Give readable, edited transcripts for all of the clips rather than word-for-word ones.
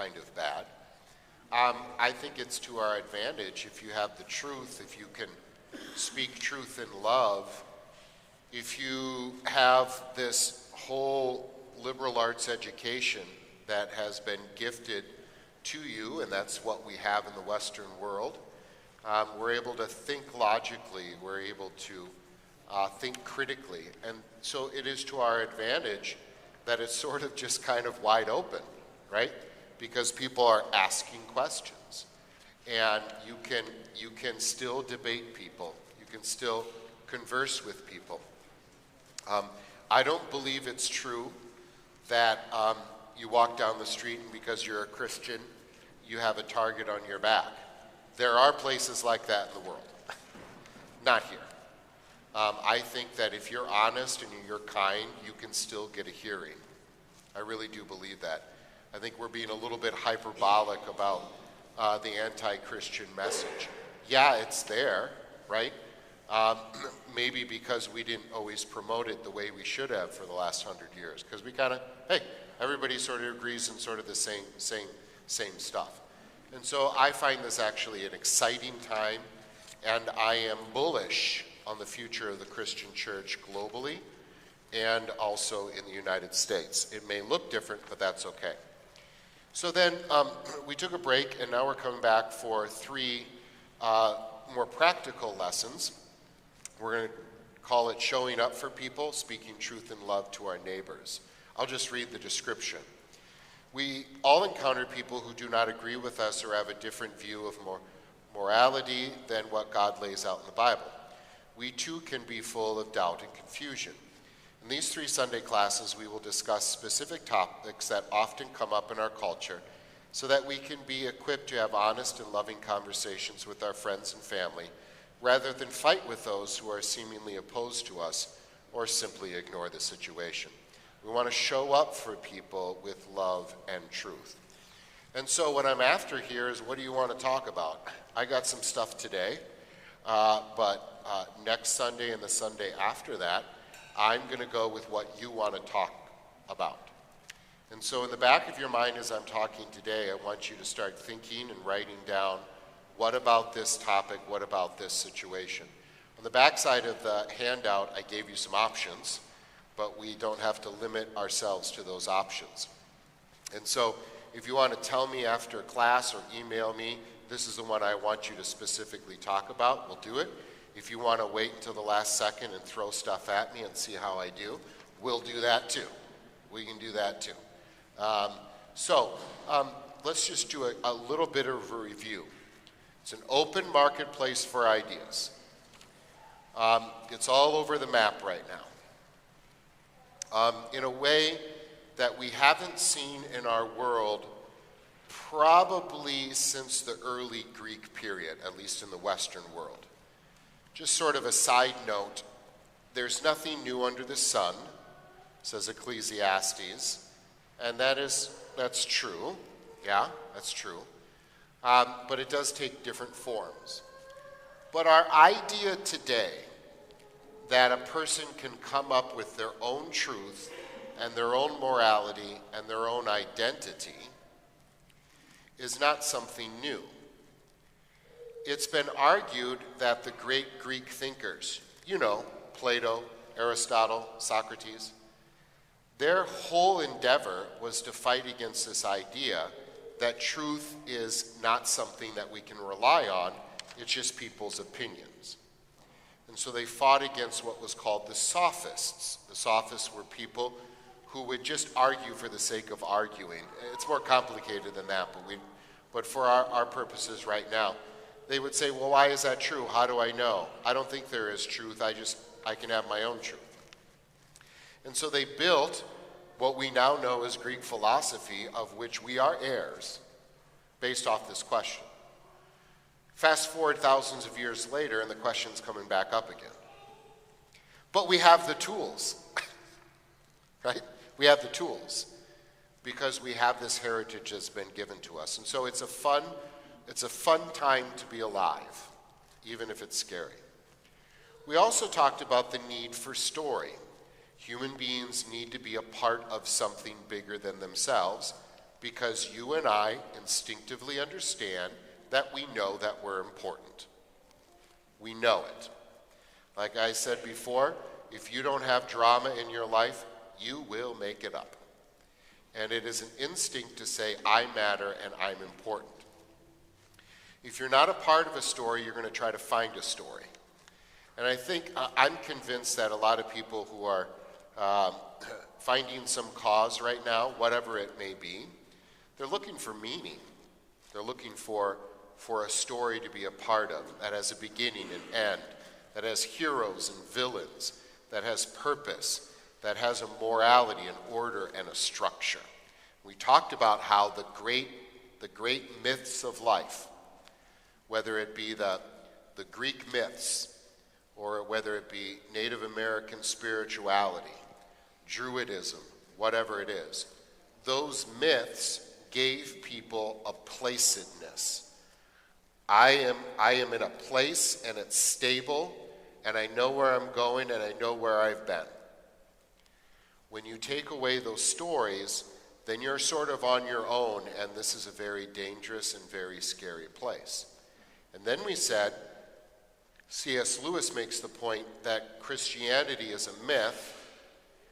kind of bad. I think it's to our advantage if you have the truth, if you can speak truth in love, if you have this whole liberal arts education that has been gifted to you, and that's what we have in the Western world. We're able to think logically, we're able to think critically, and so it is to our advantage that it's sort of just kind of wide open, right? Because people are asking questions, and you can still debate people, you can still converse with people. I don't believe it's true that you walk down the street and because you're a Christian, you have a target on your back. There are places like that in the world. Not here. I think that if you're honest and you're kind, you can still get a hearing. I really do believe that. I think we're being a little bit hyperbolic about the anti-Christian message. Yeah, it's there, right? Maybe because we didn't always promote it the way we should have for the last 100 years. Because we kind of, hey, everybody sort of agrees on sort of the same stuff. And so I find this actually an exciting time, and I am bullish on the future of the Christian church globally and also in the United States. It may look different, but that's okay. So then we took a break, and now we're coming back for 3 more practical lessons. We're going to call it Showing Up for People, Speaking Truth and Love to Our Neighbors. I'll just read the description. We all encounter people who do not agree with us or have a different view of morality than what God lays out in the Bible. We too can be full of doubt and confusion. In these 3 Sunday classes, we will discuss specific topics that often come up in our culture so that we can be equipped to have honest and loving conversations with our friends and family rather than fight with those who are seemingly opposed to us or simply ignore the situation. We want to show up for people with love and truth. And so what I'm after here is, what do you want to talk about? I got some stuff today, but next Sunday and the Sunday after that, I'm going to go with what you want to talk about. And so in the back of your mind as I'm talking today, I want you to start thinking and writing down, what about this topic, what about this situation? On the back side of the handout, I gave you some options, but we don't have to limit ourselves to those options. And so if you want to tell me after class or email me, this is the one I want you to specifically talk about, we'll do it. If you want to wait until the last second and throw stuff at me and see how I do, we'll do that too. We can do that too. Let's just do a little bit of a review. It's an open marketplace for ideas. It's all over the map right now. In a way that we haven't seen in our world probably since the early Greek period, at least in the Western world. Just sort of a side note, there's nothing new under the sun, says Ecclesiastes, and that's true. Yeah, that's true. But it does take different forms. But our idea today that a person can come up with their own truth and their own morality and their own identity is not something new. It's been argued that the great Greek thinkers, Plato, Aristotle, Socrates, their whole endeavor was to fight against this idea that truth is not something that we can rely on, it's just people's opinions. And so they fought against what was called the sophists. The sophists were people who would just argue for the sake of arguing. It's more complicated than that, but for our purposes right now, they would say, well, why is that true? How do I know? I don't think there is truth. I can have my own truth. And so they built what we now know as Greek philosophy, of which we are heirs, based off this question. Fast forward thousands of years later, and the question's coming back up again. But we have the tools, right? We have the tools because we have this heritage that's been given to us. And so it's a fun time to be alive, even if it's scary. We also talked about the need for story. Human beings need to be a part of something bigger than themselves, because you and I instinctively understand that we know that we're important. We know it. Like I said before, if you don't have drama in your life, you will make it up. And it is an instinct to say, I matter and I'm important. If you're not a part of a story, you're going to try to find a story. And I think, I'm convinced that a lot of people who are finding some cause right now, whatever it may be, they're looking for meaning. They're looking for a story to be a part of that has a beginning and end, that has heroes and villains, that has purpose, that has a morality, an order, and a structure. We talked about how the great myths of life, whether it be the Greek myths, or whether it be Native American spirituality, Druidism, whatever it is, those myths gave people a placedness. I am in a place and it's stable, and I know where I'm going and I know where I've been. When you take away those stories, then you're sort of on your own, and this is a very dangerous and very scary place. And then we said, C.S. Lewis makes the point that Christianity is a myth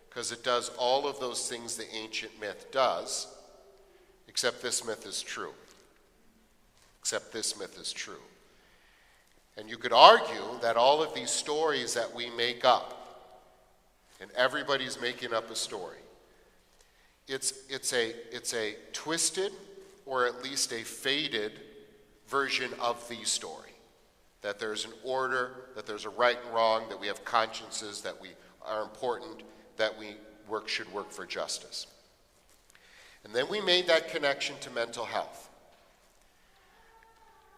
because it does all of those things the ancient myth does, except this myth is true. Except this myth is true. And you could argue that all of these stories that we make up, and everybody's making up a story, it's a twisted, or at least a faded version of the story. That there's an order, that there's a right and wrong, that we have consciences, that we are important, that we should work for justice. And then we made that connection to mental health.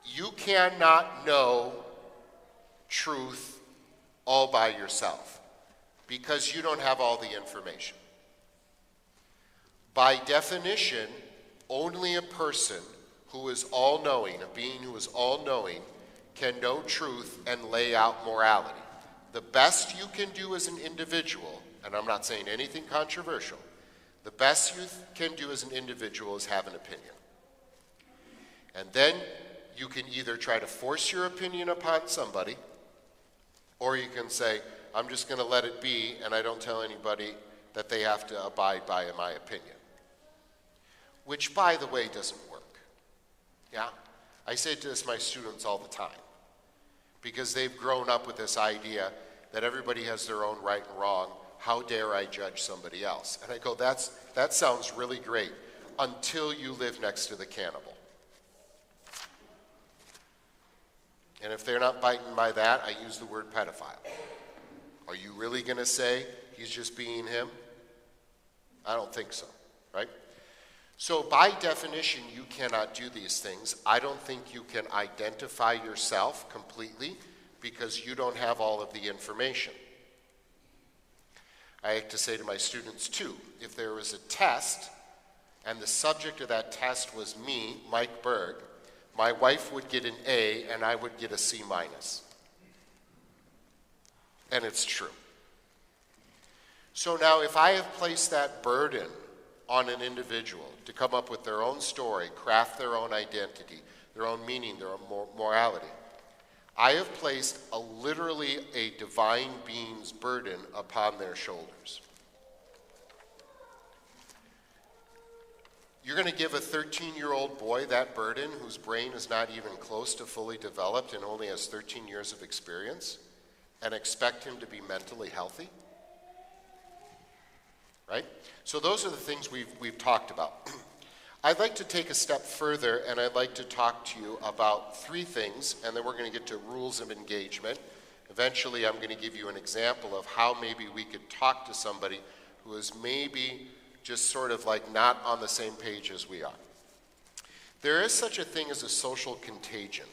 You cannot know truth all by yourself because you don't have all the information. By definition, only a person who is all-knowing, a being who is all-knowing, can know truth and lay out morality. The best you can do as an individual, and I'm not saying anything controversial, the best you can do as an individual is have an opinion. And then you can either try to force your opinion upon somebody, or you can say, I'm just going to let it be, and I don't tell anybody that they have to abide by my opinion. Which, by the way, doesn't work. Yeah? I say to my students all the time, because they've grown up with this idea that everybody has their own right and wrong. How dare I judge somebody else? And I go, that sounds really great until you live next to the cannibal. And if they're not biting by that, I use the word pedophile. Are you really going to say he's just being him? I don't think so, right? So by definition, you cannot do these things. I don't think you can identify yourself completely because you don't have all of the information. I like to say to my students too, if there was a test and the subject of that test was me, Mike Berg, my wife would get an A and I would get a C minus. And it's true. So now if I have placed that burden on an individual to come up with their own story, craft their own identity, their own meaning, their own morality, I have placed literally a divine being's burden upon their shoulders. You're going to give a 13-year-old boy that burden whose brain is not even close to fully developed and only has 13 years of experience and expect him to be mentally healthy? Right? So those are the things we've talked about. I'd like to take a step further, and I'd like to talk to you about three things, and then we're going to get to rules of engagement. Eventually, I'm going to give you an example of how maybe we could talk to somebody who is maybe just sort of like not on the same page as we are. There is such a thing as a social contagion.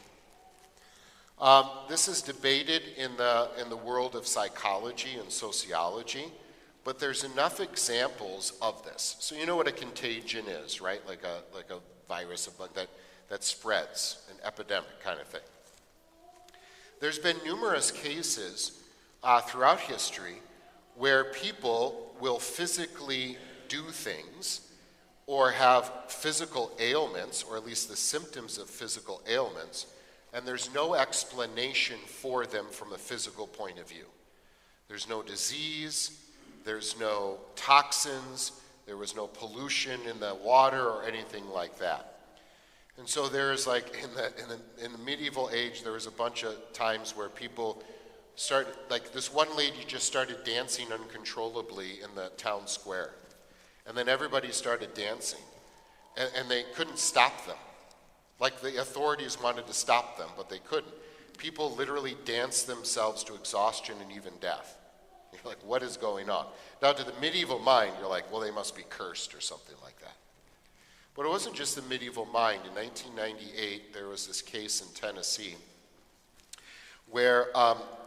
This is debated in the world of psychology and sociology. But there's enough examples of this. So you know what a contagion is, right? Like a virus, a bug that spreads, an epidemic kind of thing. There's been numerous cases throughout history where people will physically do things or have physical ailments, or at least the symptoms of physical ailments, and there's no explanation for them from a physical point of view. There's no disease, there's no toxins, there was no pollution in the water or anything like that. And so there's like, in the medieval age, there was a bunch of times where people started, like this one lady just started dancing uncontrollably in the town square. And then everybody started dancing, and they couldn't stop them. Like the authorities wanted to stop them, but they couldn't. People literally danced themselves to exhaustion and even death. You're like, what is going on? Now to the medieval mind, you're like, well, they must be cursed or something like that. But it wasn't just the medieval mind. In 1998, there was this case in Tennessee where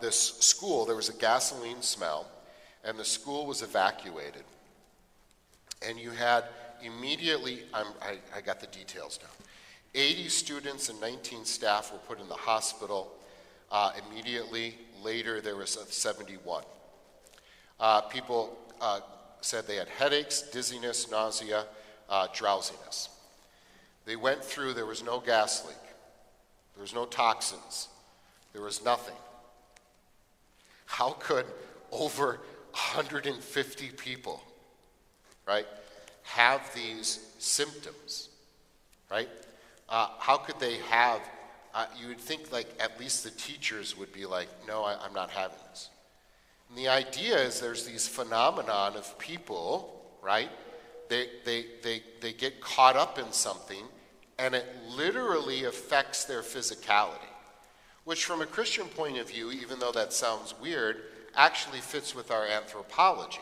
this school, there was a gasoline smell, and the school was evacuated. And you had immediately, I got the details now, 80 students and 19 staff were put in the hospital. Immediately later, there was 71. People said they had headaches, dizziness, nausea, drowsiness. They went through, there was no gas leak. There was no toxins. There was nothing. How could over 150 people, right, have these symptoms, right? How could they have, you would think like at least the teachers would be like, no, I'm not having this. And the idea is there's these phenomenon of people, right? They get caught up in something and it literally affects their physicality, which from a Christian point of view, even though that sounds weird, actually fits with our anthropology,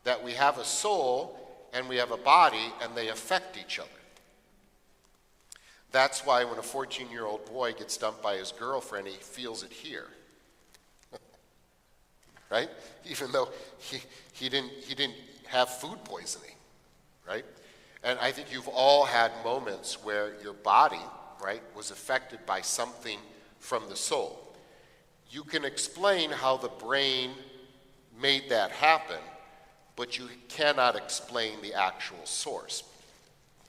that we have a soul and we have a body and they affect each other. That's why when a 14-year-old boy gets dumped by his girlfriend, he feels it here. Right? Even though he didn't have food poisoning, right? And I think you've all had moments where your body, right, was affected by something from the soul. You can explain how the brain made that happen, but you cannot explain the actual source.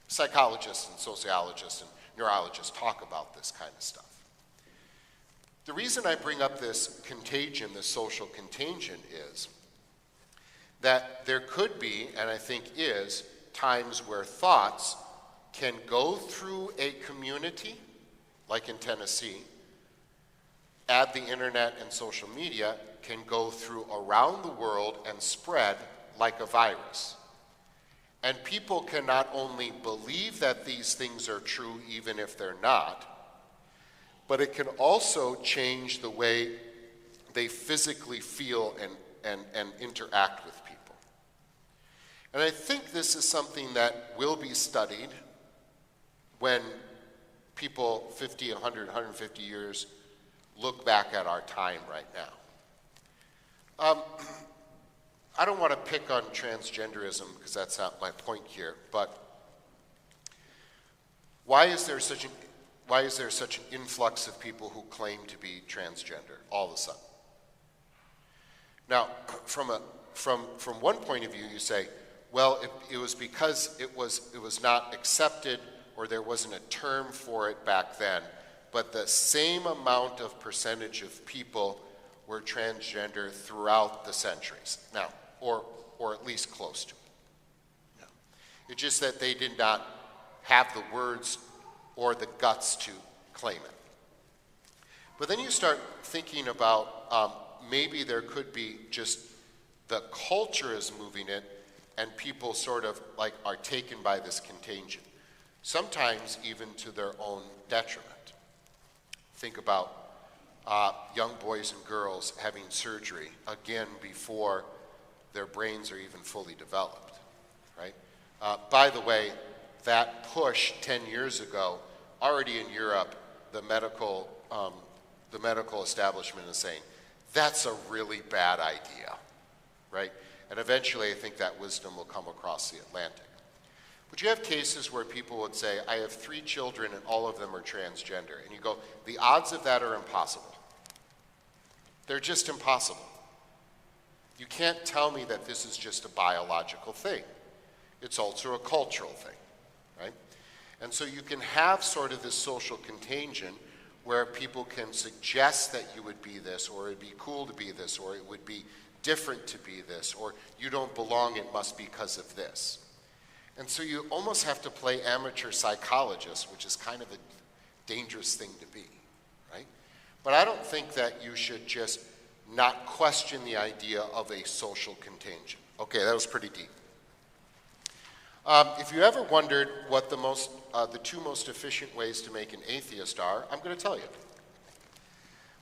Psychologists and sociologists and neurologists talk about this kind of stuff. The reason I bring up this contagion, this social contagion, is that there could be, and I think is, times where thoughts can go through a community, like in Tennessee, add the internet and social media, can go through around the world and spread like a virus. And people can not only believe that these things are true even if they're not, but it can also change the way they physically feel and interact with people. And I think this is something that will be studied when people 50, 100, 150 years look back at our time right now. I don't want to pick on transgenderism because that's not my point here, but why is there such an influx of people who claim to be transgender all of a sudden? Now, from one point of view, you say, well, it was because it was not accepted or there wasn't a term for it back then, but the same amount of percentage of people were transgender throughout the centuries. Now, or at least close to it. Yeah. It's just that they did not have the words or the guts to claim it. But then you start thinking about maybe there could be just the culture is moving it and people sort of like are taken by this contagion, sometimes even to their own detriment. Think about young boys and girls having surgery, again, before their brains are even fully developed, right? By the way, that push 10 years ago, already in Europe, the medical establishment is saying, that's a really bad idea, right? And eventually I think that wisdom will come across the Atlantic. But you have cases where people would say, I have 3 children and all of them are transgender. And you go, the odds of that are impossible. They're just impossible. You can't tell me that this is just a biological thing. It's also a cultural thing, right? And so you can have sort of this social contagion where people can suggest that you would be this, or it'd be cool to be this, or it would be different to be this, or you don't belong, it must be because of this. And so you almost have to play amateur psychologist, which is kind of a dangerous thing to be, right? But I don't think that you should just not question the idea of a social contagion. Okay, that was pretty deep. If you ever wondered what the two most efficient ways to make an atheist are, I'm going to tell you.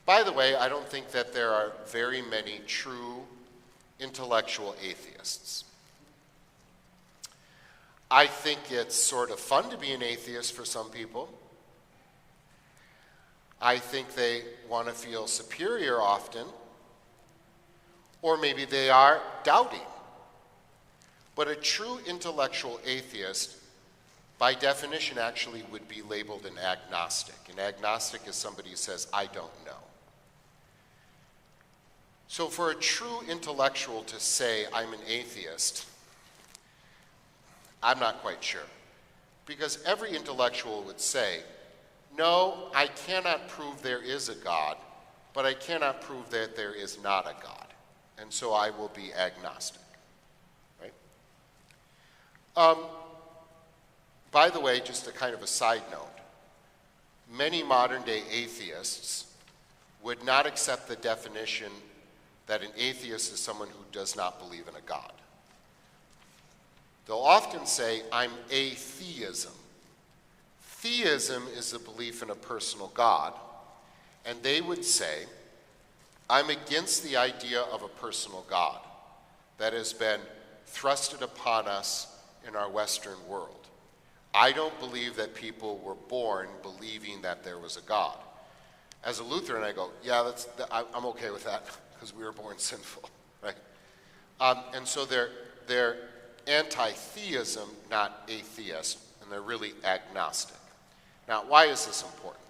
By the way, I don't think that there are very many true intellectual atheists. I think it's sort of fun to be an atheist for some people. I think they want to feel superior often, or maybe they are doubting. But a true intellectual atheist, by definition, actually would be labeled an agnostic. An agnostic is somebody who says, I don't know. So for a true intellectual to say, I'm an atheist, I'm not quite sure. Because every intellectual would say, no, I cannot prove there is a God, but I cannot prove that there is not a God. And so I will be agnostic. By the way, just a kind of a side note, many modern day atheists would not accept the definition that an atheist is someone who does not believe in a God. They'll often say, I'm atheism. Theism is the belief in a personal God, and they would say, I'm against the idea of a personal God that has been thrusted upon us in our Western world. I don't believe that people were born believing that there was a God. As a Lutheran, I go, yeah, I'm okay with that because we were born sinful, right? And so they're anti-theism, not atheist, and they're really agnostic. Now, why is this important?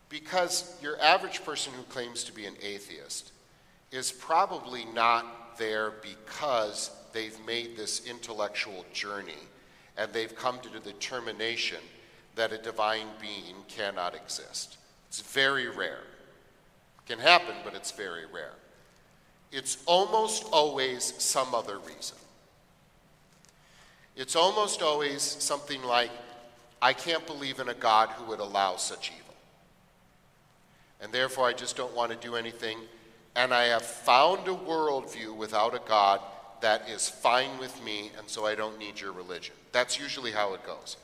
Because your average person who claims to be an atheist is probably not there because they've made this intellectual journey and they've come to the determination that a divine being cannot exist. It's very rare. It can happen, but it's very rare. It's almost always some other reason. It's almost always something like, I can't believe in a God who would allow such evil. And therefore I just don't want to do anything. And I have found a worldview without a God that is fine with me, and so I don't need your religion. That's usually how it goes.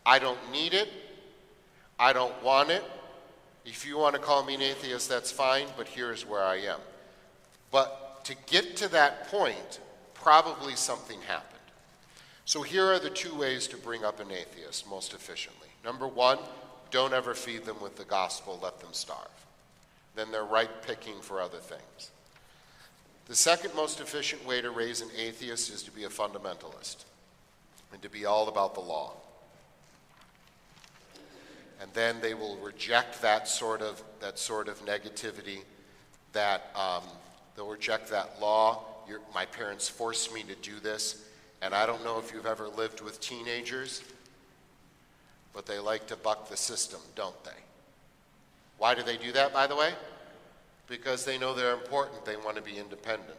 I don't need it. I don't want it. If you want to call me an atheist, that's fine, but here's where I am. But to get to that point, probably something happened. So here are the two ways to bring up an atheist most efficiently. Number one, don't ever feed them with the gospel, let them starve. Then they're ripe picking for other things. The second most efficient way to raise an atheist is to be a fundamentalist and to be all about the law. And then they will reject that sort of negativity, that they'll reject that law. My parents forced me to do this, and I don't know if you've ever lived with teenagers, but they like to buck the system, don't they? Why do they do that, by the way? Because they know they're important. They want to be independent,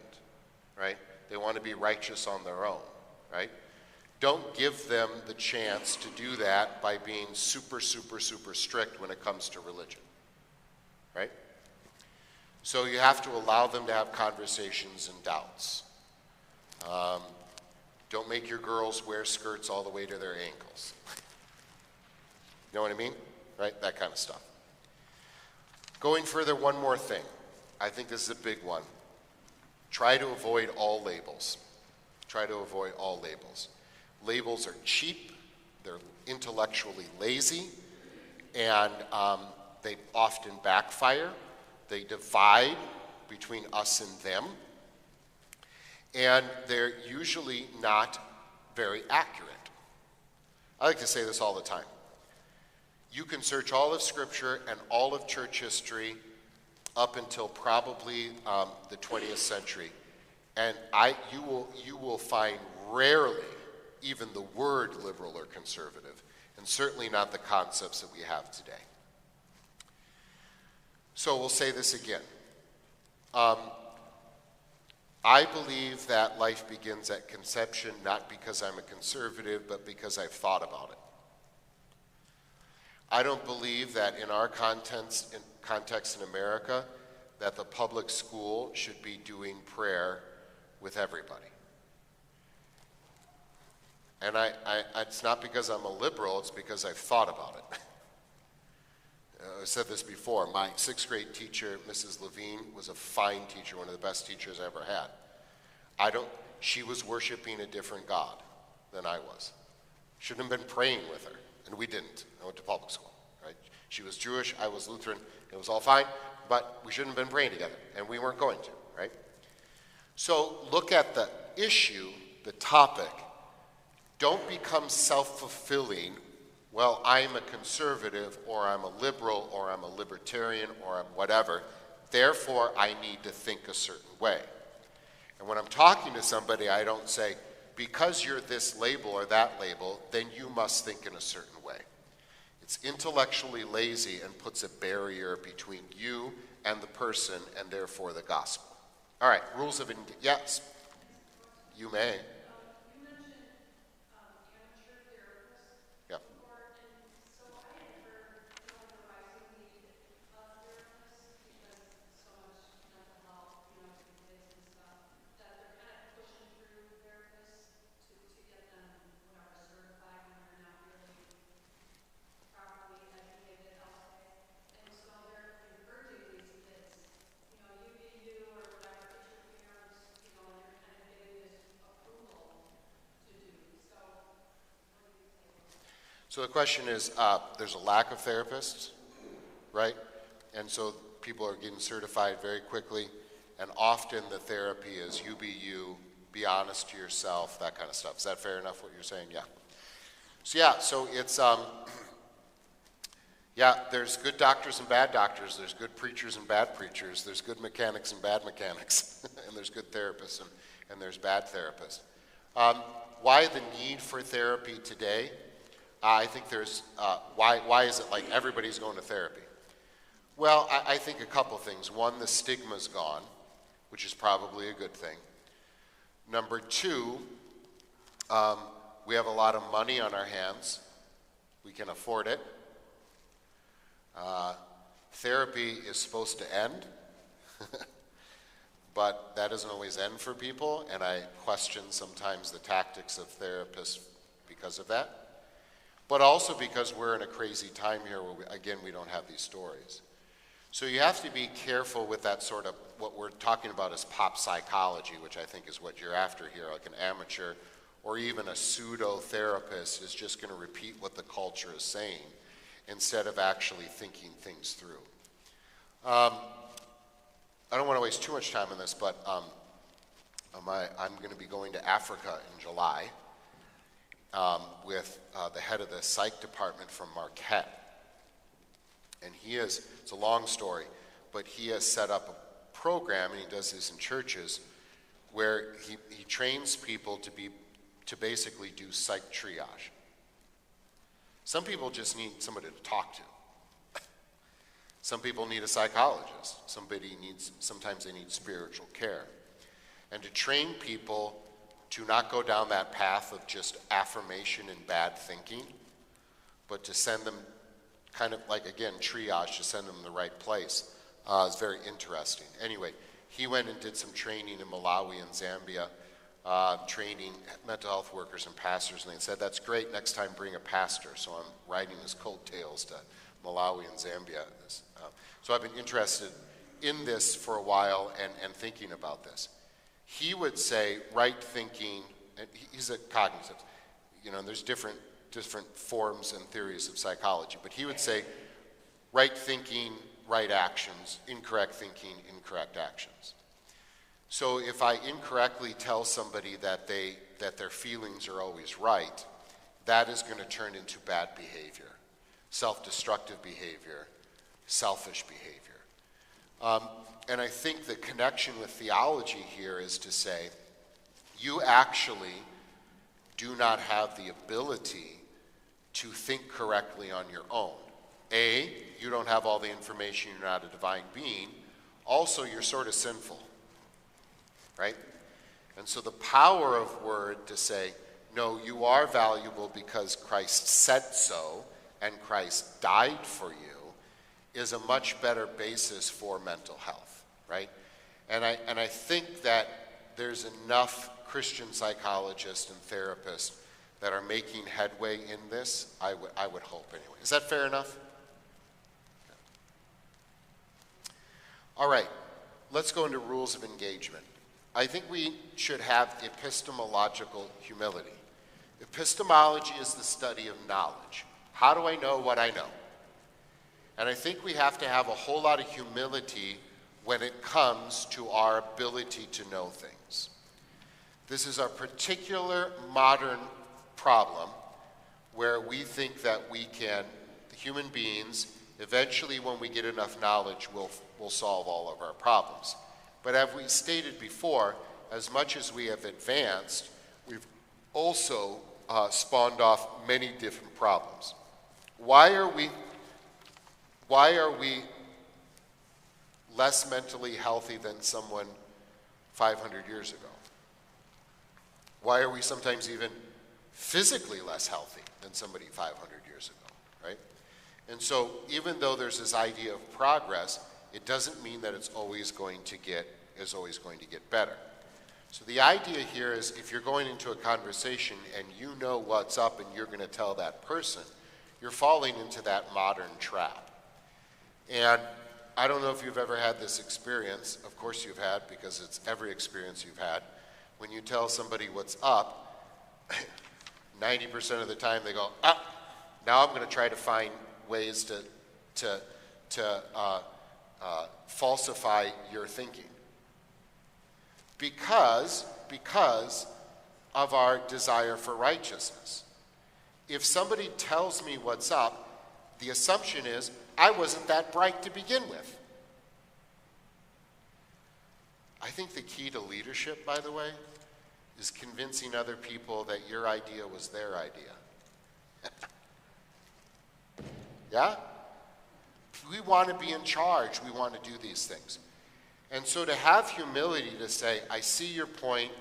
right? They want to be righteous on their own, right? Don't give them the chance to do that by being super, super, super strict when it comes to religion, right? So you have to allow them to have conversations and doubts. Don't make your girls wear skirts all the way to their ankles. You know what I mean? Right? That kind of stuff. Going further, one more thing. I think this is a big one. Try to avoid all labels. Try to avoid all labels. Labels are cheap, they're intellectually lazy, and they often backfire. They divide between us and them, and they're usually not very accurate. I like to say this all the time. You can search all of Scripture and all of church history up until probably the 20th century, and you will find rarely, even the word liberal or conservative, and certainly not the concepts that we have today. So we'll say this again. I believe that life begins at conception, not because I'm a conservative, but because I've thought about it. I don't believe that in our context in America, that the public school should be doing prayer with everybody. And it's not because I'm a liberal, it's because I've thought about it. I said this before, my 6th grade teacher, Mrs. Levine, was a fine teacher, one of the best teachers I ever had. She was worshiping a different God than I was. Shouldn't have been praying with her, and we didn't. I went to public school, right? She was Jewish, I was Lutheran, it was all fine, but we shouldn't have been praying together, and we weren't going to, right? So look at the issue, the topic. Don't become self-fulfilling. Well, I'm a conservative, or I'm a liberal, or I'm a libertarian, or I'm whatever. Therefore, I need to think a certain way. And when I'm talking to somebody, I don't say, because you're this label or that label, then you must think in a certain way. It's intellectually lazy and puts a barrier between you and the person, and therefore the gospel. All right, rules of engagement. Yes, you may. Yeah. So the question is, there's a lack of therapists, right? And so people are getting certified very quickly, and often the therapy is you be you, be honest to yourself, that kind of stuff. Is that fair enough what you're saying? Yeah. So it's, there's good doctors and bad doctors, there's good preachers and bad preachers, there's good mechanics and bad mechanics, and there's good therapists and there's bad therapists. Why the need for therapy today? I think there's, why is it like everybody's going to therapy? Well, I think a couple things. One, the stigma's gone, which is probably a good thing. Number two, we have a lot of money on our hands. We can afford it. Therapy is supposed to end, but that doesn't always end for people, and I question sometimes the tactics of therapists because of that. But also because we're in a crazy time here where, we don't have these stories. So you have to be careful with that sort of, what we're talking about is pop psychology, which I think is what you're after here, like an amateur or even a pseudo-therapist is just going to repeat what the culture is saying instead of actually thinking things through. I don't want to waste too much time on this, but I'm going to be going to Africa in July. With the head of the psych department from Marquette. And it's a long story, but he has set up a program, and he does this in churches, where he trains people to basically do psych triage. Some people just need somebody to talk to. Some people need a psychologist. Sometimes they need spiritual care. And to train people to not go down that path of just affirmation and bad thinking, but to send them kind of like, again, triage, to send them in the right place. It's very interesting. Anyway, he went and did some training in Malawi and Zambia, training mental health workers and pastors, and they said, that's great, next time bring a pastor. So I'm riding his coattails to Malawi and Zambia. So I've been interested in this for a while and thinking about this. He would say right thinking, and he's a cognitive, and there's different forms and theories of psychology, but he would say right thinking, right actions, incorrect thinking, incorrect actions. So if I incorrectly tell somebody that their feelings are always right, that is going to turn into bad behavior, self-destructive behavior, selfish behavior. And I think the connection with theology here is to say, you actually do not have the ability to think correctly on your own. A, you don't have all the information, you're not a divine being. Also, you're sort of sinful, right? And so the power of word to say, no, you are valuable because Christ said so and Christ died for you, is a much better basis for mental health, right? And I think that there's enough Christian psychologists and therapists that are making headway in this, I would hope anyway. Is that fair enough? All right, let's go into rules of engagement. I think we should have epistemological humility. Epistemology is the study of knowledge. How do I know what I know? And I think we have to have a whole lot of humility when it comes to our ability to know things. This is a particular modern problem where we think that we can, human beings, eventually when we get enough knowledge, we'll solve all of our problems. But as we stated before, as much as we have advanced, we've also spawned off many different problems. Why are we less mentally healthy than someone 500 years ago? Why are we sometimes even physically less healthy than somebody 500 years ago, right? And so even though there's this idea of progress, it doesn't mean that it's always going to get better. So the idea here is if you're going into a conversation and you know what's up and you're going to tell that person, you're falling into that modern trap. And I don't know if you've ever had this experience. Of course you've had, because it's every experience you've had. When you tell somebody what's up, 90% of the time they go, now I'm going to try to find ways to falsify your thinking. Because of our desire for righteousness. If somebody tells me what's up, the assumption is, I wasn't that bright to begin with. I think the key to leadership, by the way, is convincing other people that your idea was their idea. Yeah? We want to be in charge. We want to do these things. And so to have humility to say, I see your point.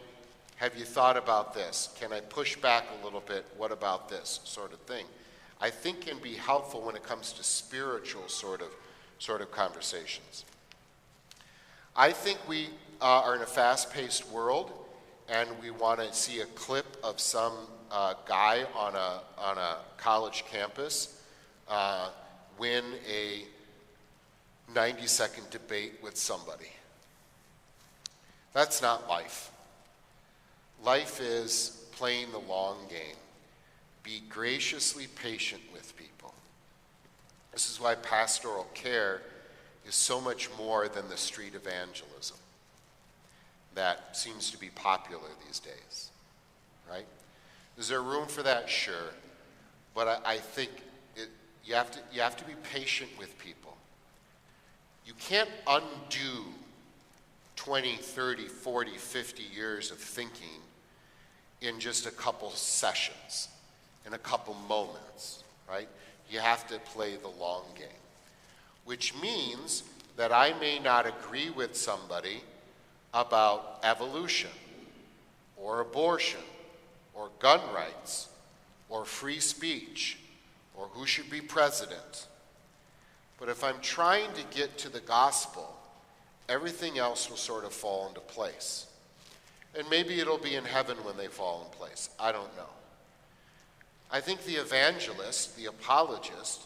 Have you thought about this? Can I push back a little bit? What about this sort of thing? I think can be helpful when it comes to spiritual sort of conversations. I think we are in a fast-paced world, and we want to see a clip of some guy on a college campus win a 90-second debate with somebody. That's not life. Life is playing the long game. Be graciously patient with people. This is why pastoral care is so much more than the street evangelism that seems to be popular these days, right? Is there room for that? Sure. But I think you have to be patient with people. You can't undo 20, 30, 40, 50 years of thinking in just a couple sessions, in a couple moments, right? You have to play the long game, which means that I may not agree with somebody about evolution or abortion or gun rights or free speech or who should be president. But if I'm trying to get to the gospel, everything else will sort of fall into place. And maybe it'll be in heaven when they fall in place. I don't know. I think the evangelist, the apologist,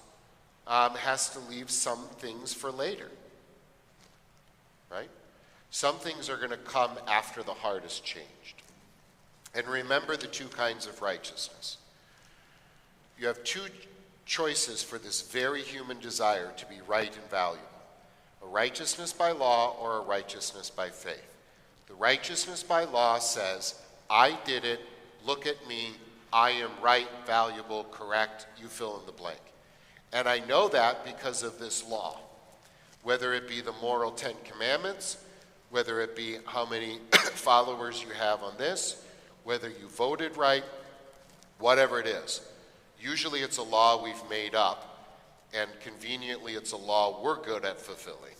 has to leave some things for later, right? Some things are going to come after the heart is changed. And remember the two kinds of righteousness. You have two choices for this very human desire to be right and valuable. A righteousness by law or a righteousness by faith. The righteousness by law says, I did it, look at me, I am right, valuable, correct, you fill in the blank. And I know that because of this law. Whether it be the moral 10 commandments, whether it be how many followers you have on this, whether you voted right, whatever it is. Usually it's a law we've made up, and conveniently it's a law we're good at fulfilling.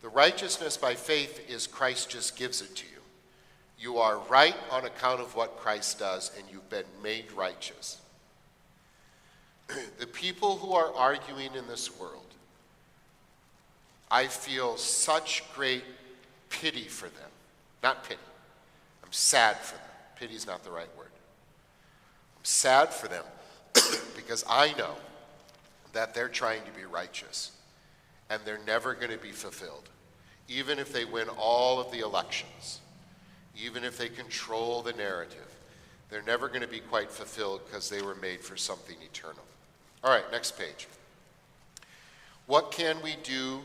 The righteousness by faith is Christ just gives it to you. You are right on account of what Christ does, and you've been made righteous. The people who are arguing in this world, I feel such great pity for them. Not pity. I'm sad for them. Pity is not the right word. I'm sad for them because I know that they're trying to be righteous, and they're never going to be fulfilled. Even if they win all of the elections, even if they control the narrative, they're never going to be quite fulfilled because they were made for something eternal. All right, next page. What can we do?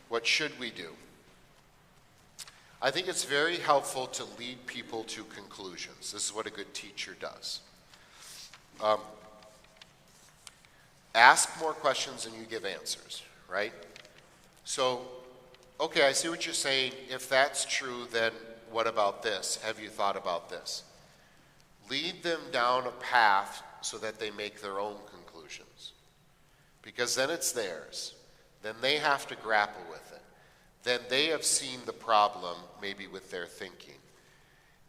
What should we do? I think it's very helpful to lead people to conclusions. This is what a good teacher does. Ask more questions than you give answers, right? So, okay, I see what you're saying. If that's true, then what about this? Have you thought about this? Lead them down a path so that they make their own conclusions. Because then it's theirs. Then they have to grapple with it. Then they have seen the problem, maybe with their thinking.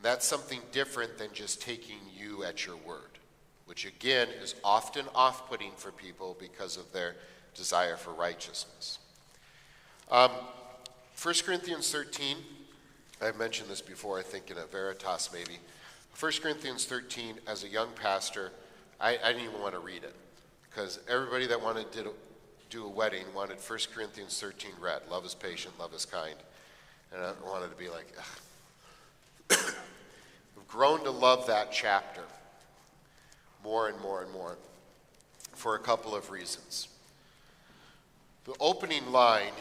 That's something different than just taking you at your word, which again is often off-putting for people because of their desire for righteousness. 1 Corinthians 13, I've mentioned this before, I think in a Veritas maybe. 1 Corinthians 13, as a young pastor, I didn't even want to read it because everybody that wanted to do a wedding wanted 1 Corinthians 13 read. Love is patient, love is kind. And I wanted to be like, ugh. I've grown to love that chapter more and more and more for a couple of reasons. The opening line,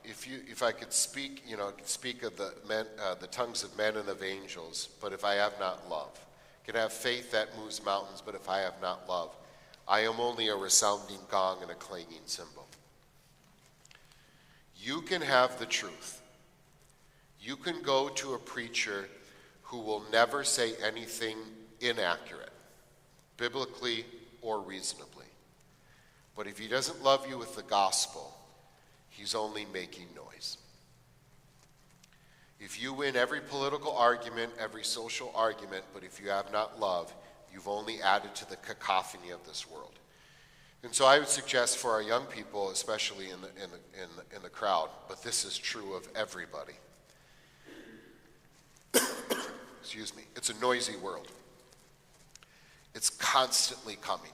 if I could speak, speak of the tongues of men and of angels, but if I have not love, can have faith that moves mountains, but if I have not love, I am only a resounding gong and a clanging cymbal. You can have the truth. You can go to a preacher who will never say anything inaccurate, biblically or reasonably. But if he doesn't love you with the gospel, he's only making noise. If you win every political argument, every social argument, but if you have not love, you've only added to the cacophony of this world. And so I would suggest for our young people, especially in the crowd, but this is true of everybody. Excuse me. It's a noisy world. It's constantly coming,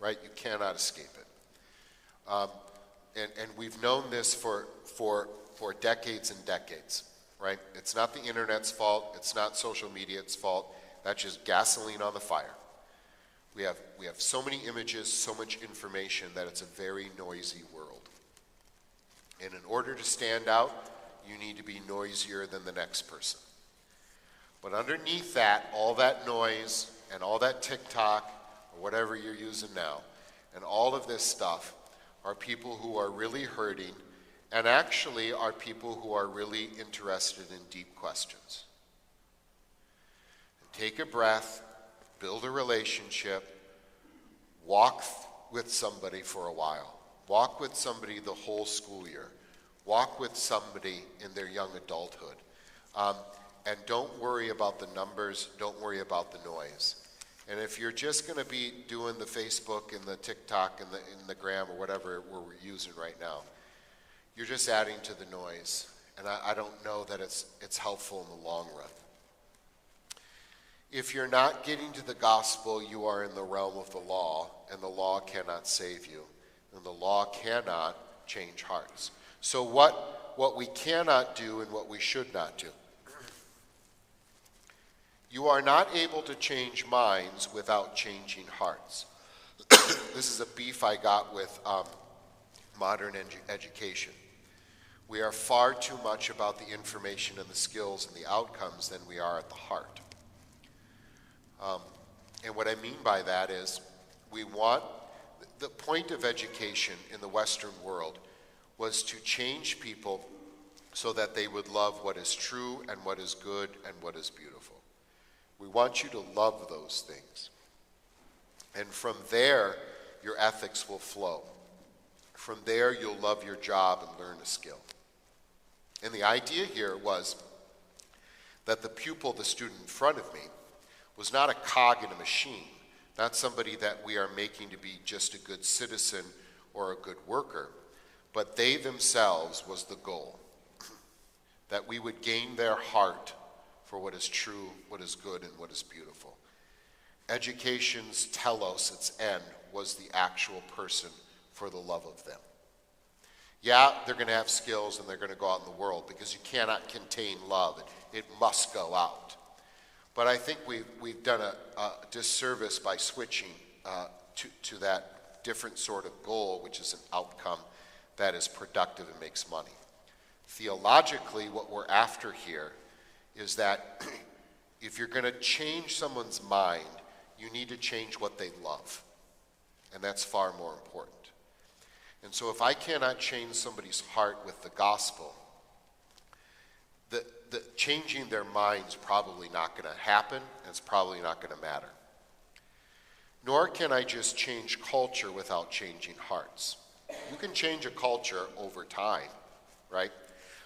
right? You cannot escape it. And we've known this for decades and decades, right? It's not the internet's fault. It's not social media's fault. That's just gasoline on the fire. We have so many images, so much information that it's a very noisy world. And in order to stand out, you need to be noisier than the next person. But underneath that, all that noise and all that TikTok or whatever you're using now, and all of this stuff are people who are really hurting and actually are people who are really interested in deep questions. Take a breath, build a relationship, walk with somebody for a while. Walk with somebody the whole school year. Walk with somebody in their young adulthood. And don't worry about the numbers, don't worry about the noise. And if you're just going to be doing the Facebook and the TikTok and the Gram or whatever we're using right now, you're just adding to the noise. And I don't know that it's helpful in the long run. If you're not getting to the gospel, you are in the realm of the law, and the law cannot save you, and the law cannot change hearts. So what we cannot do and what we should not do. You are not able to change minds without changing hearts. This is a beef I got with modern education. We are far too much about the information and the skills and the outcomes than we are at the heart. And what I mean by that is the point of education in the Western world was to change people so that they would love what is true and what is good and what is beautiful. We want you to love those things. And from there, your ethics will flow. From there, you'll love your job and learn a skill. And the idea here was that the pupil, the student in front of me, was not a cog in a machine, not somebody that we are making to be just a good citizen or a good worker, but they themselves was the goal, that we would gain their heart for what is true, what is good, and what is beautiful. Education's telos, its end, was the actual person for the love of them. Yeah, they're going to have skills and they're going to go out in the world because you cannot contain love. It must go out. But I think we've done a disservice by switching to that different sort of goal, which is an outcome that is productive and makes money. Theologically, what we're after here is that if you're going to change someone's mind, you need to change what they love. And that's far more important. And so if I cannot change somebody's heart with the gospel, the changing their mind's probably not going to happen, and it's probably not going to matter. Nor can I just change culture without changing hearts. You can change a culture over time, right?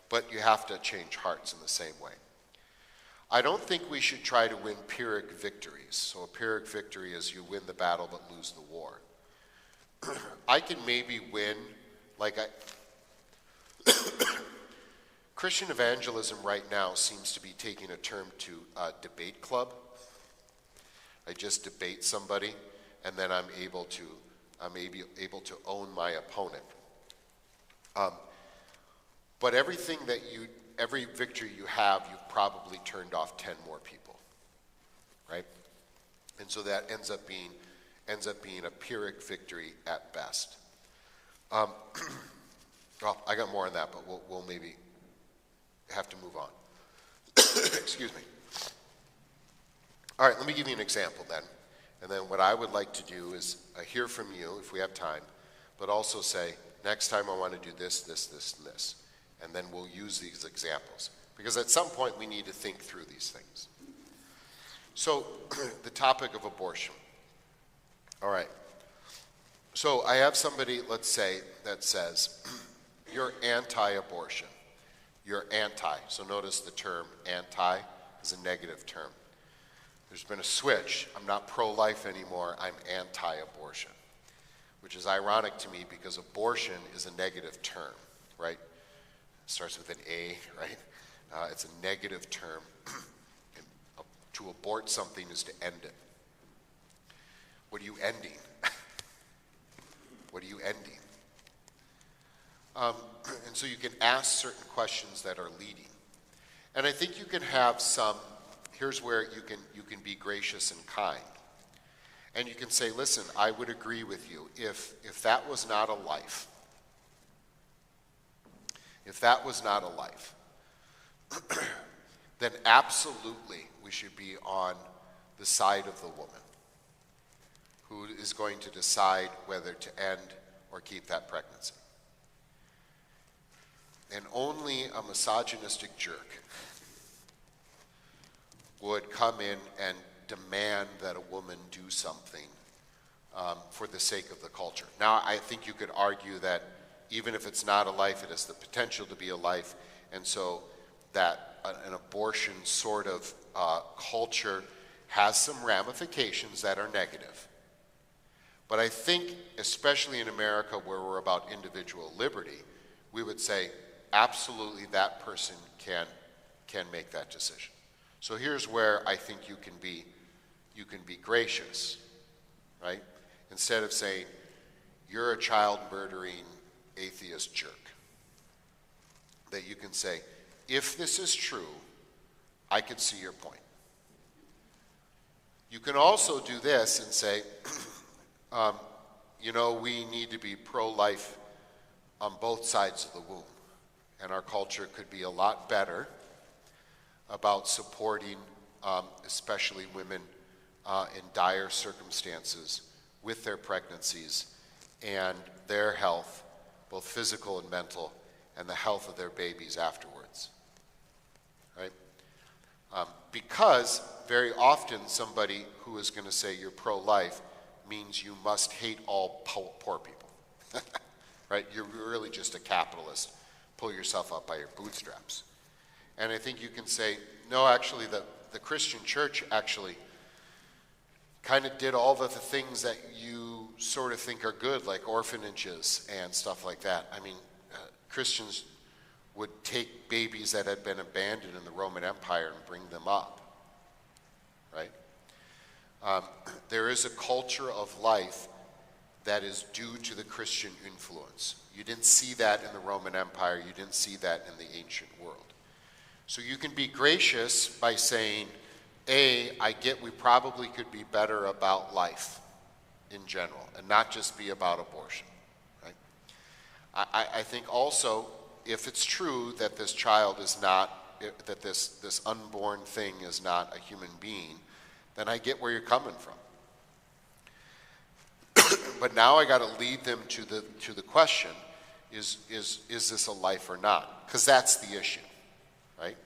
But you have to change hearts in the same way. I don't think we should try to win Pyrrhic victories. So a Pyrrhic victory is you win the battle but lose the war. I can maybe win, Christian evangelism right now seems to be taking a term to debate club. I just debate somebody, and then I'm able to own my opponent. But every victory you have, you've probably turned off 10 more people, right? And so that ends up being a Pyrrhic victory at best. Well, I got more on that, but we'll maybe have to move on. Excuse me. All right, let me give you an example then. And then what I would like to do is hear from you, if we have time, but also say, next time I want to do this, this, this, and this. And then we'll use these examples. Because at some point we need to think through these things. So, the topic of abortion. All right. So I have somebody, let's say, that says, you're anti-abortion. You're anti. So notice the term anti is a negative term. There's been a switch. I'm not pro-life anymore. I'm anti-abortion, which is ironic to me because abortion is a negative term, right? It starts with an A, right? It's a negative term. And to abort something is to end it. What are you ending? What are you ending? And so you can ask certain questions that are leading. And I think you can have some, here's where you can be gracious and kind. And you can say, listen, I would agree with you. If that was not a life, then absolutely we should be on the side of the woman who is going to decide whether to end or keep that pregnancy. And only a misogynistic jerk would come in and demand that a woman do something for the sake of the culture. Now, I think you could argue that even if it's not a life, it has the potential to be a life, and so that an abortion sort of culture has some ramifications that are negative. But I think, especially in America where we're about individual liberty, we would say, absolutely that person can make that decision. So here's where I think you can be gracious, right? Instead of saying, you're a child murdering atheist jerk. That you can say, if this is true, I could see your point. You can also do this and say, we need to be pro-life on both sides of the womb. And our culture could be a lot better about supporting especially women in dire circumstances with their pregnancies and their health, both physical and mental, and the health of their babies afterwards. Right? Because very often somebody who is going to say you're pro-life means you must hate all poor people, right? You're really just a capitalist. Pull yourself up by your bootstraps. And I think you can say, no, actually, the Christian church actually kind of did all the things that you sort of think are good, like orphanages and stuff like that. I mean, Christians would take babies that had been abandoned in the Roman Empire and bring them up, right? There is a culture of life that is due to the Christian influence. You didn't see that in the Roman Empire. You didn't see that in the ancient world. So you can be gracious by saying, I get we probably could be better about life in general and not just be about abortion, right? I think also, if it's true that this child is not, that this unborn thing is not a human being, then I get where you're coming from. But now I got to lead them to the question, is this a life or not? Because that's the issue, right?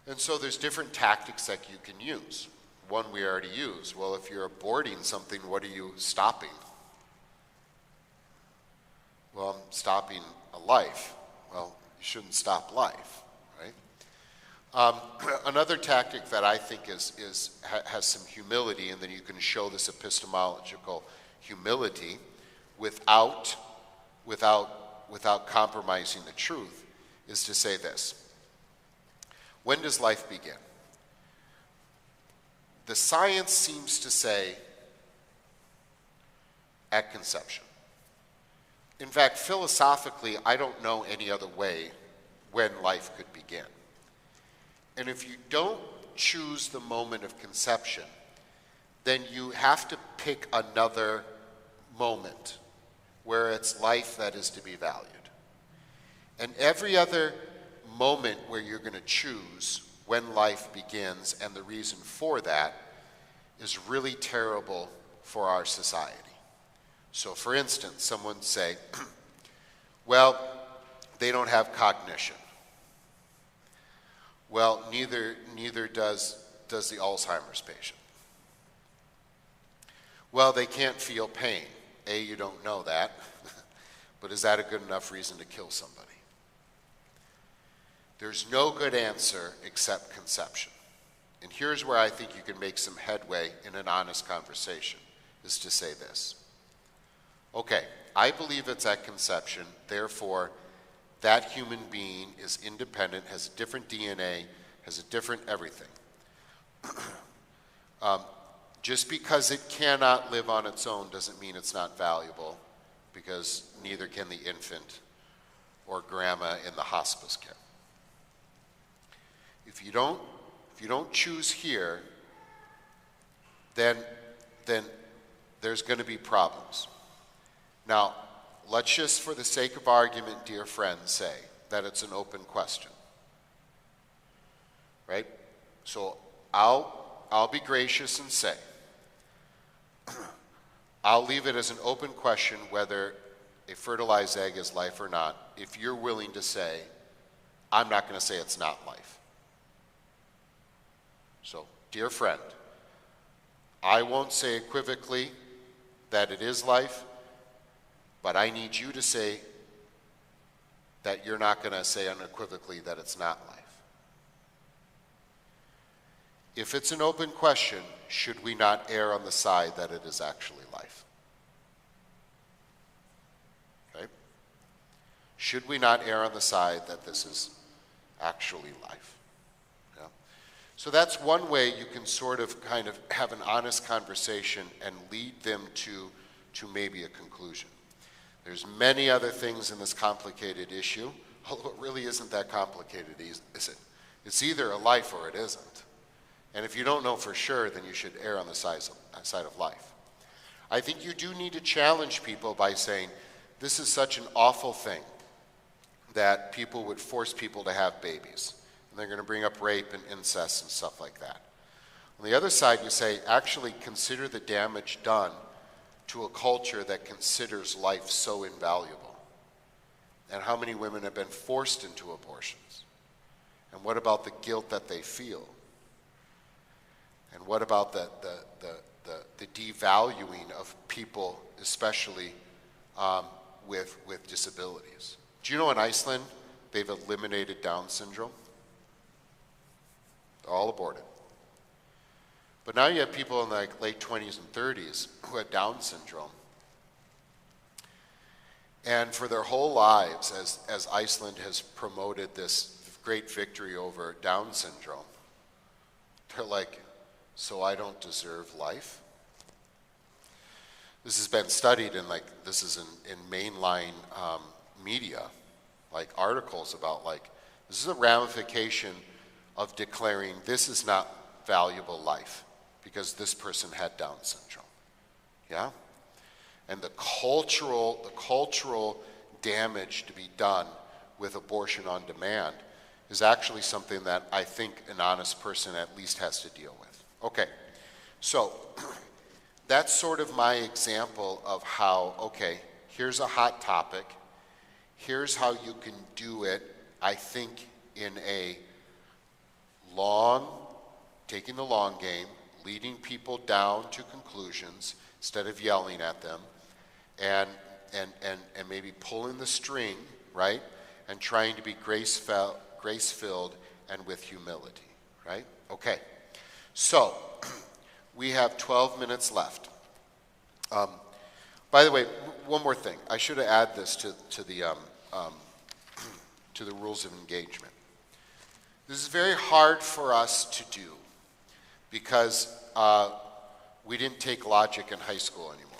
And so there's different tactics that you can use. One we already used. Well, if you're aborting something, what are you stopping? Well, I'm stopping a life. Well, you shouldn't stop life, right? Another tactic that I think has some humility, and then you can show this epistemological humility without compromising the truth, is to say this. When does life begin? The science seems to say at conception. In fact, philosophically, I don't know any other way when life could begin. And if you don't choose the moment of conception, then you have to pick another moment where it's life that is to be valued. And every other moment where you're going to choose when life begins and the reason for that is really terrible for our society. So for instance, someone say, well, they don't have cognition. Well, neither does the Alzheimer's patient. Well, they can't feel pain. You don't know that, but is that a good enough reason to kill somebody? There's no good answer except conception. And here's where I think you can make some headway in an honest conversation, is to say this. Okay, I believe it's at conception, therefore that human being is independent, has a different DNA, has a different everything. Just because it cannot live on its own doesn't mean it's not valuable, because neither can the infant or grandma in the hospice care. If you don't choose here, then there's going to be problems. Now, let's just, for the sake of argument, dear friends, say that it's an open question, right? So I'll be gracious and say, I'll leave it as an open question whether a fertilized egg is life or not, if you're willing to say, I'm not going to say it's not life. So, dear friend, I won't say equivocally that it is life, but I need you to say that you're not going to say unequivocally that it's not life. If it's an open question, should we not err on the side that it is actually life? Okay? Should we not err on the side that this is actually life? Yeah? So that's one way you can sort of kind of have an honest conversation and lead them to maybe a conclusion. There's many other things in this complicated issue, although it really isn't that complicated, is it? It's either a life or it isn't. And if you don't know for sure, then you should err on the side of life. I think you do need to challenge people by saying, this is such an awful thing that people would force people to have babies. And they're going to bring up rape and incest and stuff like that. On the other side, you say, actually consider the damage done to a culture that considers life so invaluable. And how many women have been forced into abortions? And what about the guilt that they feel? And what about the devaluing of people, especially with disabilities? Do you know in Iceland they've eliminated Down syndrome? They're all aborted. But now you have people in like late 20s and 30s who had Down syndrome. And for their whole lives, as Iceland has promoted this great victory over Down syndrome, they're like, so I don't deserve life? This has been studied in this is in mainline media, like articles about this is a ramification of declaring this is not valuable life because this person had Down syndrome. Yeah? And the cultural damage to be done with abortion on demand is actually something that I think an honest person at least has to deal with. Okay, so that's sort of my example of how, okay, here's a hot topic. Here's how you can do it, I think, in a taking the long game, leading people down to conclusions instead of yelling at them, and maybe pulling the string, right? And trying to be grace-filled and with humility, right? Okay, so we have 12 minutes left. By the way, one more thing. I should have added this to the rules of engagement. This is very hard for us to do because we didn't take logic in high school anymore.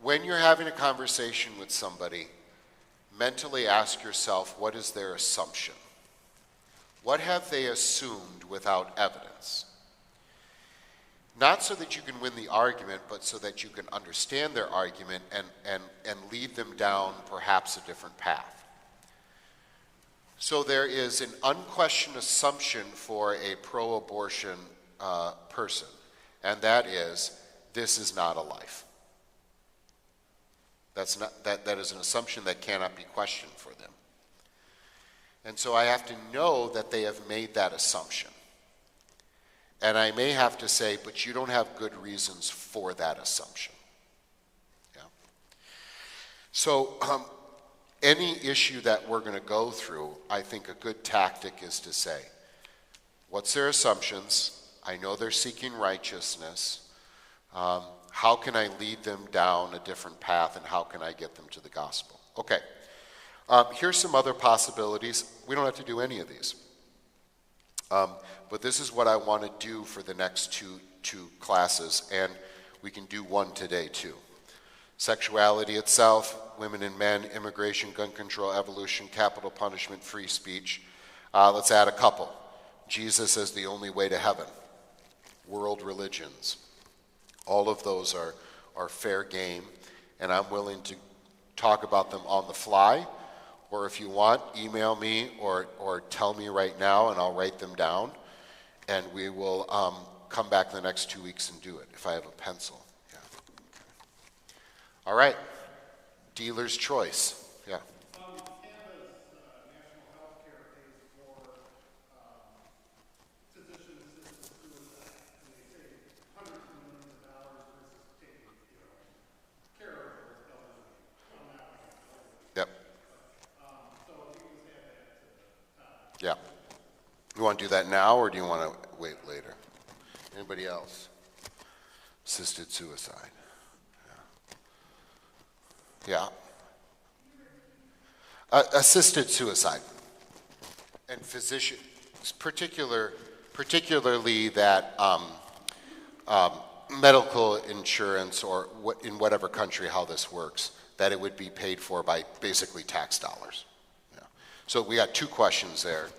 When you're having a conversation with somebody, mentally ask yourself, what is their assumption? What have they assumed without evidence? Not so that you can win the argument, but so that you can understand their argument and lead them down perhaps a different path. So there is an unquestioned assumption for a pro-abortion person, and that is, this is not a life. That is an assumption that cannot be questioned for them. And so I have to know that they have made that assumption. And I may have to say, but you don't have good reasons for that assumption. Yeah. So any issue that we're going to go through, I think a good tactic is to say, what's their assumptions? I know they're seeking righteousness. How can I lead them down a different path, and how can I get them to the gospel? Okay, here's some other possibilities. We don't have to do any of these. But this is what I want to do for the next two classes, and we can do one today too. Sexuality itself, women and men, immigration, gun control, evolution, capital punishment, free speech. Let's add a couple. Jesus as the only way to heaven. World religions. All of those are fair game, and I'm willing to talk about them on the fly, or if you want, email me or tell me right now, and I'll write them down, and we will come back in the next 2 weeks and do it, if I have a pencil. Yeah. All right, dealer's choice. Yeah. Yeah. You want to do that now, or do you want to wait later? Anybody else? Assisted suicide. Yeah. Assisted suicide. And physicians, particularly that medical insurance, or in whatever country how this works, that it would be paid for by basically tax dollars. So we got two questions there.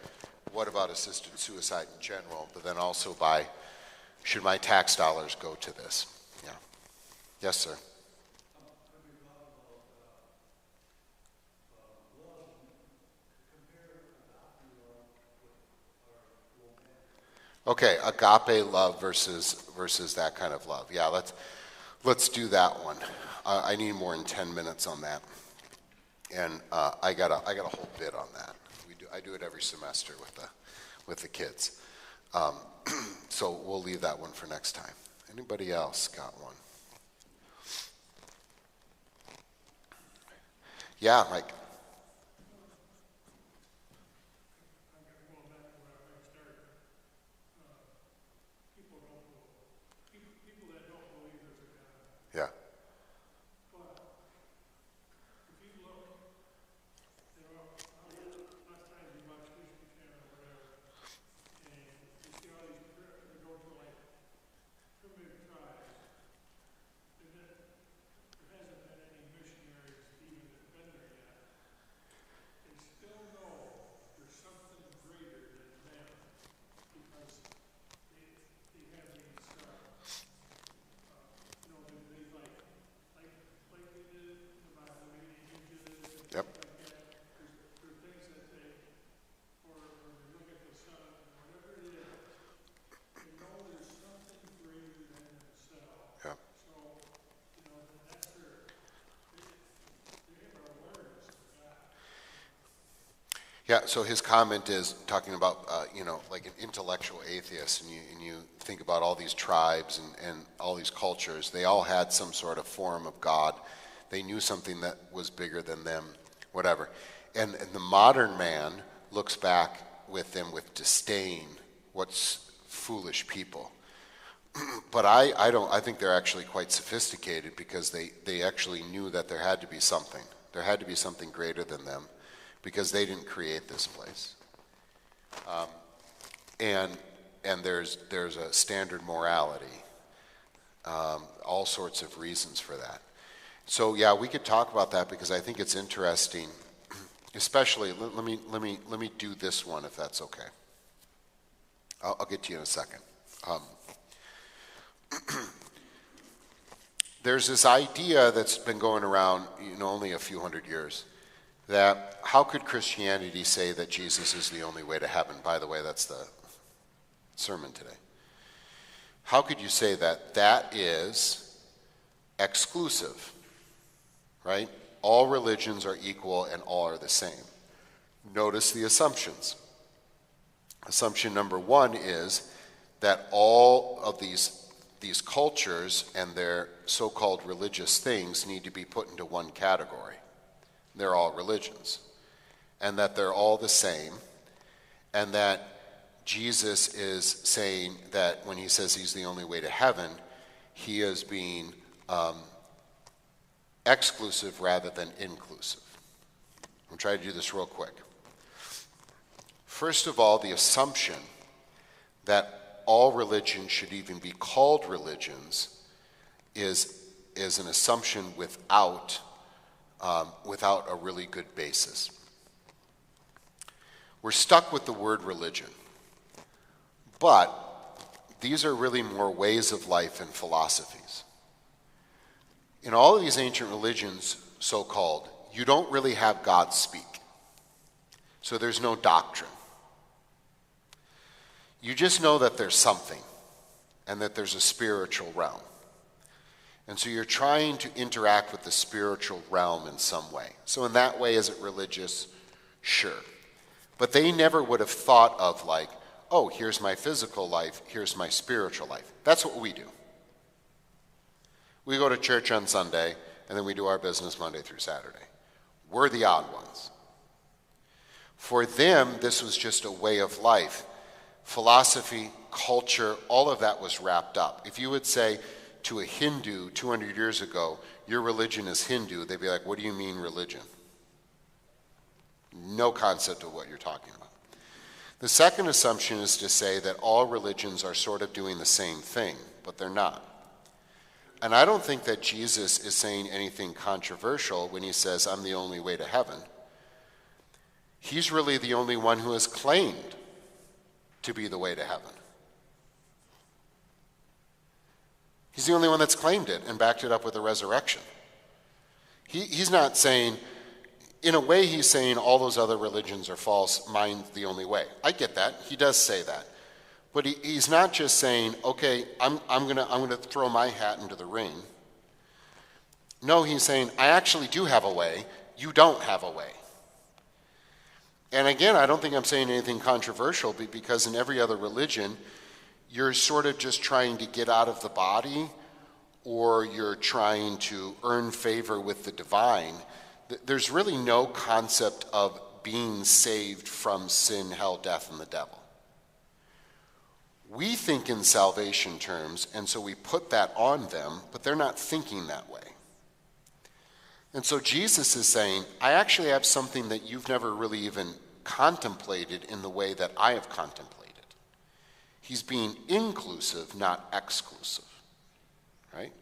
What about assisted suicide in general, but then also by, should my tax dollars go to this? Yeah. Yes, sir. Okay, agape love versus that kind of love. Yeah, let's do that one. I need more than 10 minutes on that. And I got a whole bit on that. I do it every semester with the kids. So we'll leave that one for next time. Anybody else got one? Yeah, Mike. Yeah. Yep. Yep. Yeah, so his comment is talking about, like an intellectual atheist, and you think about all these tribes and all these cultures, they all had some sort of form of God. They knew something that was bigger than them, whatever. And the modern man looks back with them with disdain, what's foolish people. But I think they're actually quite sophisticated, because they actually knew that there had to be something. There had to be something greater than them, because they didn't create this place. And there's a standard morality, all sorts of reasons for that. So yeah, we could talk about that, because I think it's interesting. Especially, let me do this one, if that's okay. I'll get to you in a second. There's this idea that's been going around, only a few hundred years, that how could Christianity say that Jesus is the only way to heaven? By the way, that's the sermon today. How could you say that? That is exclusive, right? All religions are equal and all are the same. Notice the assumptions. Assumption number one is that all of these cultures and their so-called religious things need to be put into one category. They're all religions. And that they're all the same. And that Jesus is saying that when he says he's the only way to heaven, he is being exclusive rather than inclusive. I'm trying to do this real quick. First of all, the assumption that all religions should even be called religions is an assumption without a really good basis. We're stuck with the word religion, but these are really more ways of life and philosophies. In all of these ancient religions, so-called, you don't really have God speak. So there's no doctrine. You just know that there's something, and that there's a spiritual realm. And so you're trying to interact with the spiritual realm in some way. So in that way, is it religious? Sure. But they never would have thought of like, oh, here's my physical life, here's my spiritual life. That's what we do. We go to church on Sunday, and then we do our business Monday through Saturday. We're the odd ones. For them, this was just a way of life. Philosophy, culture, all of that was wrapped up. If you would say to a Hindu 200 years ago, your religion is Hindu, they'd be like, what do you mean religion? No concept of what you're talking about. The second assumption is to say that all religions are sort of doing the same thing, but they're not. And I don't think that Jesus is saying anything controversial when he says, I'm the only way to heaven. He's really the only one who has claimed to be the way to heaven. He's the only one that's claimed it and backed it up with a resurrection. He's not saying, in a way he's saying all those other religions are false, mine's the only way. I get that. He does say that. But he's not just saying, okay, I'm gonna throw my hat into the ring. No, he's saying, I actually do have a way. you don't have a way. And again, I don't think I'm saying anything controversial because in every other religion, you're sort of just trying to get out of the body, or you're trying to earn favor with the divine. There's really no concept of being saved from sin, hell, death, and the devil. We think in salvation terms, and so we put that on them, but they're not thinking that way. And so Jesus is saying, I actually have something that you've never really even contemplated in the way that I have contemplated. He's being inclusive, not exclusive, right?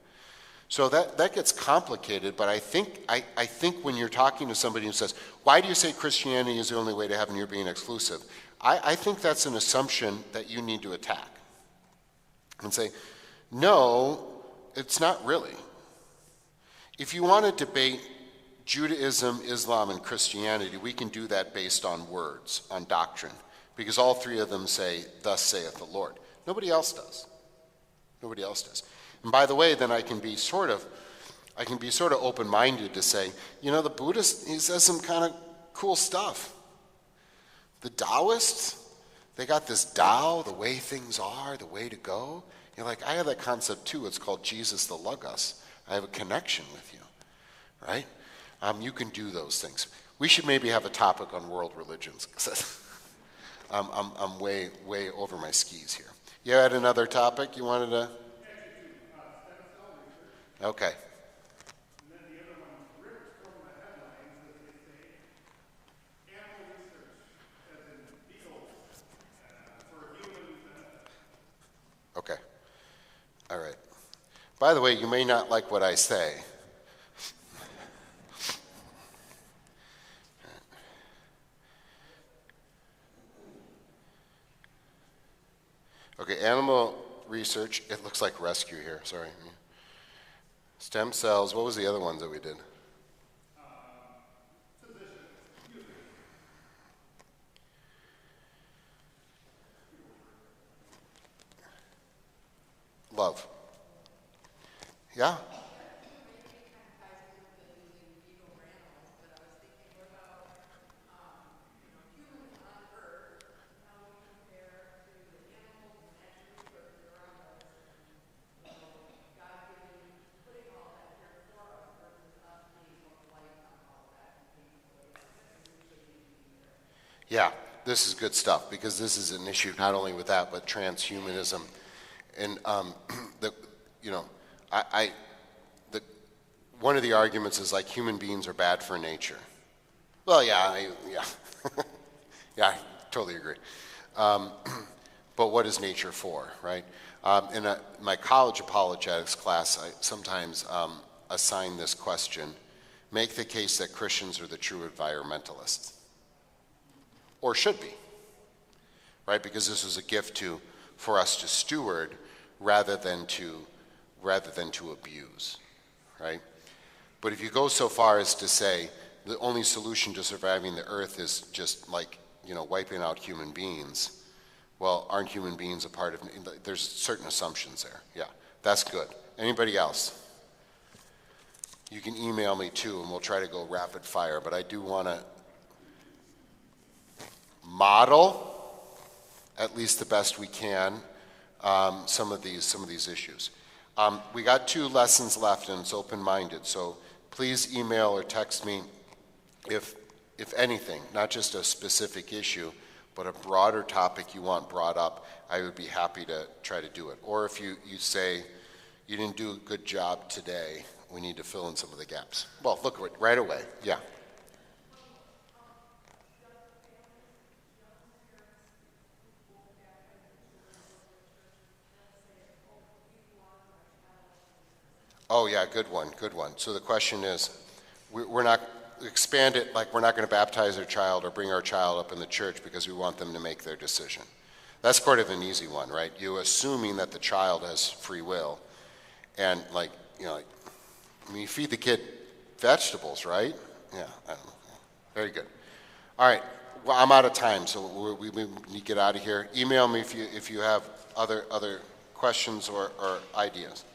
So that gets complicated, but I think when you're talking to somebody who says, why do you say Christianity is the only way to heaven, you're being exclusive? I think that's an assumption that you need to attack and say, no, it's not really. If you want to debate Judaism, Islam, and Christianity, we can do that based on words, on doctrine, because all three of them say, thus saith the Lord. Nobody else does. Nobody else does. And by the way, then I can be sort of open-minded to say, the Buddhist, he says some kind of cool stuff. The Taoists, they got this Tao, the way things are, the way to go. You're like, I have that concept too. It's called Jesus the Logos. I have a connection with you, right? You can do those things. We should maybe have a topic on world religions. I'm way over my skis here. You had another topic you wanted to? Okay. Okay. All right. By the way, you may not like what I say. Okay, animal research, it looks like rescue here, sorry. Stem cells, what was the other ones that we did? Love. Yeah? Yeah, this is good stuff because this is an issue not only with that but transhumanism, and one of the arguments is like human beings are bad for nature. Well, yeah, I totally agree. But what is nature for, right? In my college apologetics class, I sometimes assign this question: make the case that Christians are the true environmentalists. Or should be, right? Because this is a gift for us to steward rather than to abuse, right? But if you go so far as to say the only solution to surviving the earth is just wiping out human beings, well, aren't human beings a part of? There's certain assumptions there. Yeah, that's good. Anybody else? You can email me too, and we'll try to go rapid fire. But I do want to model, at least the best we can, some of these issues. We got 2 lessons left, and it's open-minded. So please email or text me if anything, not just a specific issue, but a broader topic you want brought up. I would be happy to try to do it. Or if you say you didn't do a good job today, we need to fill in some of the gaps. Well, look right away. Yeah. Oh yeah, good one. So the question is, we're not expand it like we're not going to baptize our child or bring our child up in the church because we want them to make their decision. That's sort of an easy one, right? You assuming that the child has free will, and you feed the kid vegetables, right? Yeah, I don't know. Very good. All right, well, I'm out of time, so we need to get out of here. Email me if you have other questions or ideas.